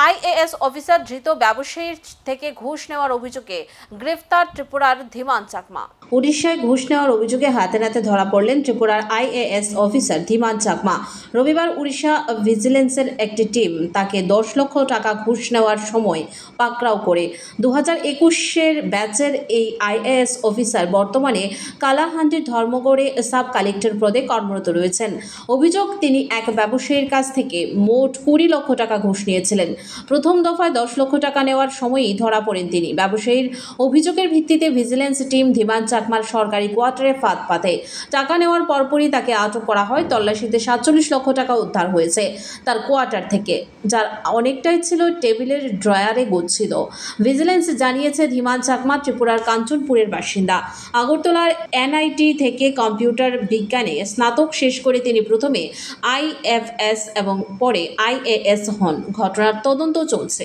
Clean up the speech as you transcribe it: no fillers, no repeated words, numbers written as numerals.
IAS officer ধৃত ব্যবসায়ীর থেকে ঘুষ নেওয়ার অভিযোগে গ্রেফতার ত্রিপুরার ধীমান চাকমা। উড়িষ্যায় ঘুষ নেওয়ার অভিযোগে হাতে নাতে ধরা পড়লেন ত্রিপুরার আইএএস অফিসার ধীমান চাকমা। রবিবার উড়িষ্যা ভিজিলেন্সের একটি টিম তাকে 10 লক্ষ টাকা ঘুষ নেওয়ার সময় পাকড়াও করে। 2021-এর ব্যাচের এই আইএএস অফিসার বর্তমানে কালাহান্ডির ধর্মগড়ে সাব কালেক্টর পদে কর্মরত রয়েছেন। অভিযোগ, তিনি এক ব্যবসায়ীর কাছ থেকে মোট 20 লক্ষ টাকা ঘুষ নিয়েছিলেন। প্রথম দফায় 10 লক্ষ টাকা নেওয়ার সময়ই ধরা পড়েন তিনি। ব্যবসায়ীর অভিযোগের ভিত্তিতে ভিজিলেন্স টিম ধীমান চাকমার সরকারি কোয়ার্টারে ফাঁদ পাতে। টাকা নেওয়ার পরপরই তাকে আটক করা হয়। তল্লাশিতে 47 লক্ষ টাকা উদ্ধার হয়েছে তার কোয়ার্টার থেকে, যার অনেকটাই ছিল টেবিলের ড্রয়ারে গচ্ছিত। ভিজিলেন্স জানিয়েছে, ধীমান চাকমা ত্রিপুরার কাঞ্চনপুরের বাসিন্দা। আগরতলার এনআইটি থেকে কম্পিউটার বিজ্ঞানে স্নাতক শেষ করে তিনি প্রথমে আইএফএস এবং পরে আইএএস হন। ঘটনার তদন্ত চলছে।